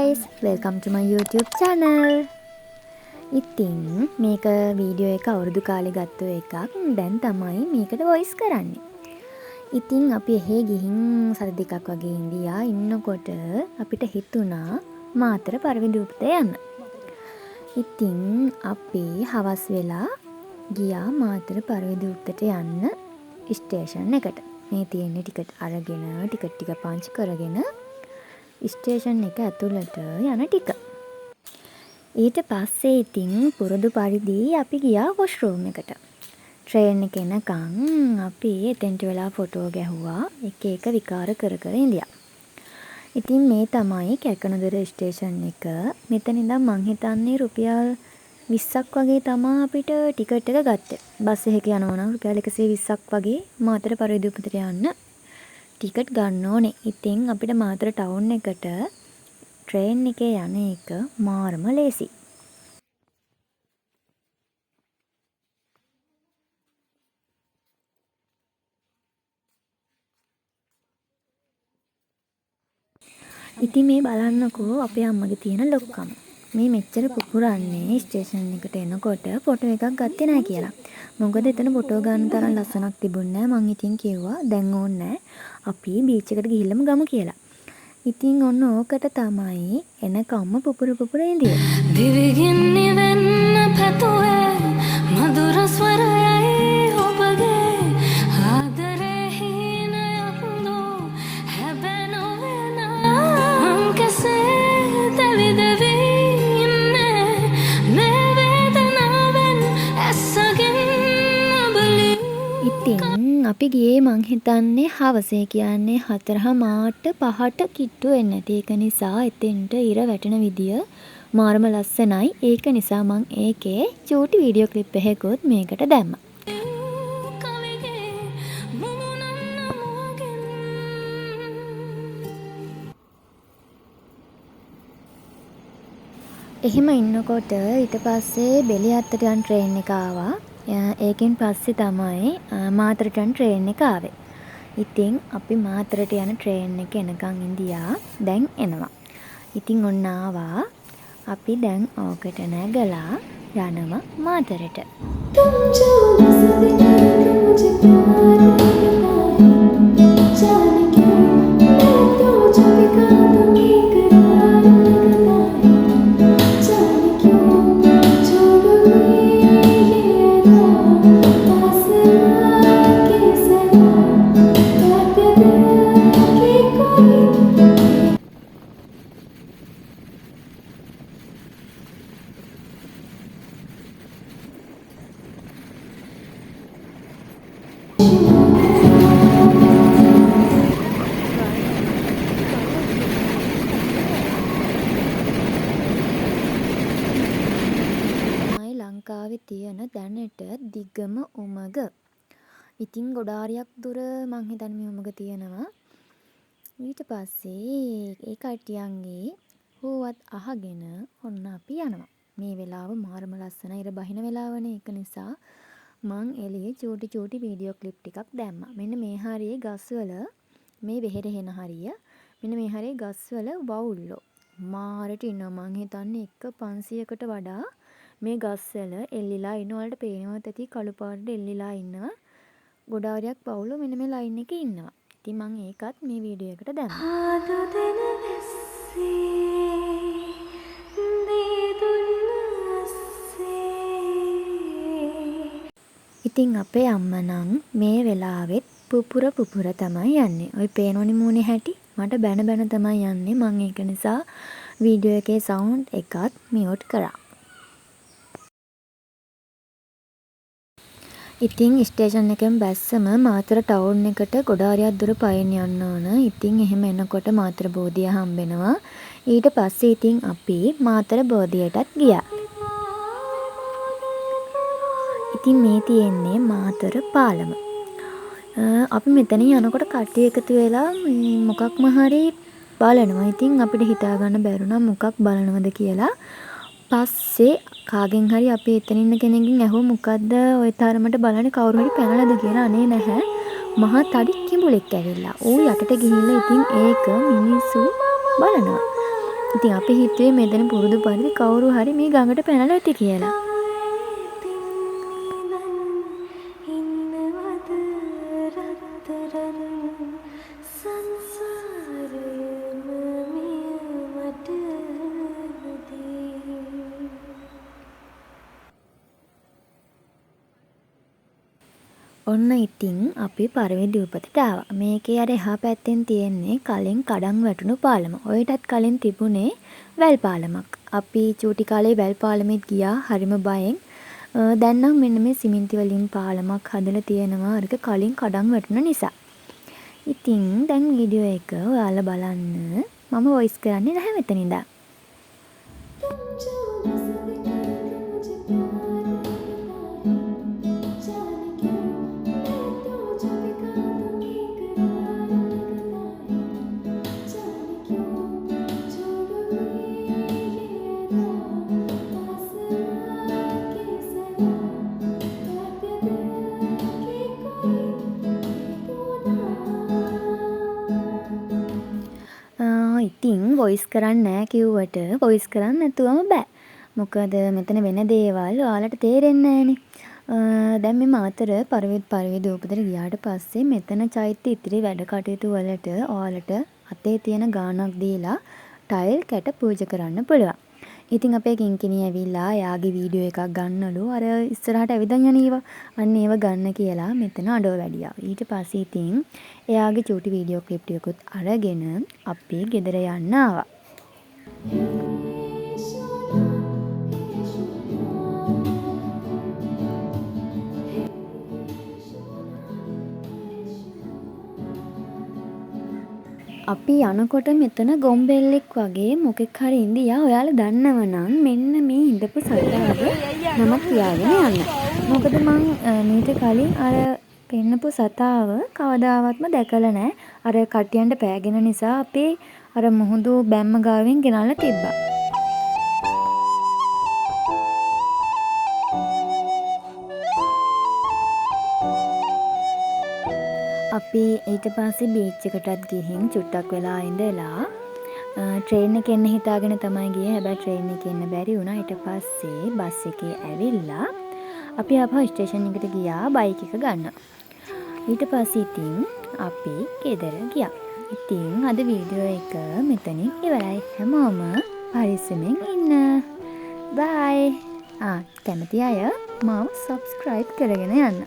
guys, welcome to my YouTube channel. ඉතින් මේක video එක අවුරුදු කාලේ ගත්ත එකක්. දැන් තමයි මේකට වොයිස් කරන්නේ. ඉතින් අපි එහෙ ගිහින් සති දෙකක් වගේ ඉඳියා. ඉන්නකොට අපිට හිතුණා මාතර පරවිදූපත යන්න. ඉතින් අපි හවස් වෙලා ගියා මාතර පරවිදූපතට යන්න ස්ටේෂන් එකට. මේ තියෙන ටිකට් අරගෙන ටිකට් ටික පංච් කරගෙන ස්ටේෂන් එක ඇතුළට යන ටික. ඊට පස්සේ ඉතින් පුරුදු පරිදි අපි ගියා වොෂ්රූම් එකට. ට්‍රේන් එක එනකන් අපි එතෙන්ට වෙලා ෆොටෝ ගැහුවා. එක එක විකාර කර කර ඉඳියා. ඉතින් මේ තමයි කැකනදර ස්ටේෂන් එක. මෙතන ඉඳන් මං හිතන්නේ රුපියල් 20ක් වගේ තමයි අපිට ටිකට් එක ගත්තේ. බස් එකක යනවා නම් රුපියල් 120ක් වගේ මාතර පරවිදූපතට යන්න ටිකට් ගන්න ඕනේ. ඉතින් අපිට මාතර ටවුන් එකට ට්‍රේන් එකේ යන එක මාරම ලේසි. ඉතින් මේ බලන්නකෝ අපේ අම්මගේ තියෙන ලොක්කම. මේ මෙච්චර පුපුරන්නේ ස්ටේෂන් එකට එනකොට ෆොටෝ එකක් ගත්තේ නැහැ කියලා. මොකද එතන ෆොටෝ ගන්න තරම් ලස්සනක් තිබුණේ නැහැ. මං ඉතින් කිව්වා දැන් ඕනේ නැහැ. අපි බීච් එකට ගිහිල්ලාම ගමු කියලා. ඉතින් ඔන්න ඕකට තමයි එනකම්ම පුපුර ඉඳියේ. දිවිගින් නිවෙන්න පැතුවේ මధుර ස්වරයයි ඔබගේ ආදරේ හිනයක් දෝ හැබැනොවෙන අංකසේ දෙවි දෙවි ඉන්නේ මේ වේදනාවෙන් ඇස්සගෙන ඔබලි. ඉතින් අපි ගියේ මං හිතන්නේ හවසේ කියන්නේ 4:00 5ට කිට්ටු වෙන්නේ නැති ඒක නිසා එතෙන්ට ඉර වැටෙන විදිය මාරම ලස්සනයි. ඒක නිසා මං ඒකේ චූටි වීඩියෝ ක්ලිප් එකකුත් මේකට දැම්මා. එහෙම ඉන්නකොට ඊට පස්සේ බෙලියත්තට යන ට්‍රේන් එක ආවා. ඒකෙන් පස්සේ තමයි මාතරට යන ට්‍රේන් එක ආවේ. ඉතින් අපි මාතරට යන ට්‍රේන් එක එනකන් ඉඳියා. දැන් එනවා. ඉතින් ඔන්න ආවා. අපි දැන් ඕකට නැගලා යනවා මාතරට. ලංකාවේ තියෙන දැනට දිගම උමග. ඉතින් ගොඩාරියක් දුර මං හිතන්නේ මේ උමග තියෙනවා. ඊට පස්සේ ඒ කට්ටියන්ගේ හුවත් අහගෙන ඔන්න අපි යනවා. මේ වෙලාව මාරම ලස්සනයි. ඉර බහින වෙලාවනේ. ඒක නිසා මං එළියේ චූටි වීඩියෝ ක්ලිප් ටිකක් දැම්මා. මෙන්න මේ හරියේ ගස්වල මේ වෙහෙර හෙන හරිය. මෙන්න මේ හරියේ ගස්වල වවුල්ලෝ මාරට ඉන්නවා. මං හිතන්නේ එක 500කට වඩා මේ ගස්වල එල්ලිලා ඉන්න. වලට පේනවත් ඇති කළු පාටට එල්ලිලා ඉන්නවා. ගොඩාරියක් වවුල්ලෝ මෙන්න මේ ලයින් එකේ ඉන්නවා. ඉතින් මං ඒකත් මේ වීඩියෝ එකට දැම්මා. ඉතින් අපේ අම්මා නම් මේ වෙලාවෙත් පුපුර තමයි යන්නේ. ඔය පේනෝනි මූණේ හැටි මට බැන තමයි යන්නේ. මං ඒක නිසා වීඩියෝ එකේ සවුන්ඩ් එකත් මියුට් කරා. ඉතින් ස්ටේෂන් එකෙන් බැස්සම මාතර ටවුන් එකට ගොඩාරියක් දුර පයින් යන්න ඕන. ඉතින් එහෙම එනකොට මාතර බෝධිය හම්බෙනවා. ඊට පස්සේ ඉතින් අපි මාතර බෝධියටත් ගියා. ඉතින් මේ තියෙන්නේ මාතර පාලම. අපි මෙතන යනකොට කට්ටිය එකතු වෙලා මොකක්ම හරි බලනවා. ඉතින් අපිට හිතා ගන්න බැරුණා මොකක් බලනවද කියලා. පස්සේ කාගෙන් හරි අපි එතන ඉන්න කෙනෙක්ගෙන් ඇහුවා මොකද්ද ওই තරමට බලන්නේ කවුරු හරි පැනලාද කියලා. අනේ නැහැ. මහා තඩි කිඹුලෙක් ඇවිල්ලා. ඌ යටට ගිහිල්ලා ඉතින් ඒක මිනිස්සු බලනවා. ඉතින් අපි හිතුවේ මෙතන පුරුදු පරිදි කවුරු හරි මේ ගඟට පැනලා ඇති කියලා. ඔන්න ඉතින් අපි පරවිදි උපතට ආවා. මේකේ අර එහා පැත්තෙන් තියෙන්නේ කලින් කඩන් වැටුණු පාලම. ඔයටත් කලින් තිබුණේ වැල් පාලමක්. අපි චූටි කාලේ වැල් පාලමෙත් ගියා හරිම බයෙන්. දැන් නම් මෙන්න මේ සිමෙන්ති වලින් පාලමක් හදලා තියෙනවා අරක කලින් කඩන් වැටුණ නිසා. ඉතින් දැන් වීඩියෝ එක ඔයාලා බලන්න. මම වොයිස් කරන්නේ නැහැ මෙතන ඉඳන්. ඉතින් වොයිස් කරන්න නෑ කිව්වට වොයිස් කරන්න නැතුවම බෑ. මොකද මෙතන වෙන දේවල් ඔයාලට තේරෙන්නේ නෑනේ. දැන් මේ මාතර පරිවිද උපතට ගියාට පස්සේ මෙතන චෛත්‍ය ඉතිරි වැඩ කටයුතු වලට ඔයාලට අතේ තියෙන ගාණක් දීලා ටයිල් කැට පූජා කරන්න පුළුවන්. ඉතින් අපේ කිංකිණී ඇවිල්ලා එයාගේ වීඩියෝ එකක් ගන්නලු අර ඉස්සරහට ඇවිදන් යන ඒවා. අන්න ඒව ගන්න කියලා මෙතන අඬව වැඩියා. ඊට පස්සේ ඉතින් එයාගේ චූටි වීඩියෝ ක්ලිප් ටිකකුත් අරගෙන අපි ගෙදර යන්න ආවා. අපි යනකොට මෙතන ගොම්බෙල්ලෙක් වගේ මොකෙක් හරි ඉඳියා. ඔයාලා දන්නවනම් මෙන්න මේ ඉඳපු සතාගේ නම කියාගෙන යන්න. මොකද මං මීට කලින් අර පෙන්නපු සතාව කවදාවත්ම දැකලා නැහැ. අර කටියන්ට පෑගෙන නිසා අපි අර මුහුදු බැම්ම ගාවෙන් ගෙනල්ලා තිබ්බා. අපි ඊට පස්සේ බීච් එකටත් ගිහින් චුට්ටක් වෙලා ඉඳලා ට්‍රේන් එකේ එන්න හිතාගෙන තමයි ගියේ. හැබැයි ට්‍රේන් එකේ එන්න බැරි වුණා. ඊට පස්සේ බස් එකේ ඇවිල්ලා අපි ආපහු ස්ටේෂන් එකට ගියා බයික් එක ගන්න. ඊට පස්සේ ඉතින් අපි ගෙදර ගියා. ඉතින් අද වීඩියෝ එක මෙතනින් ඉවරයි. හැමෝම පරිස්සමෙන් ඉන්න. බයි. කැමති අය මාව subscribe කරගෙන යන්න.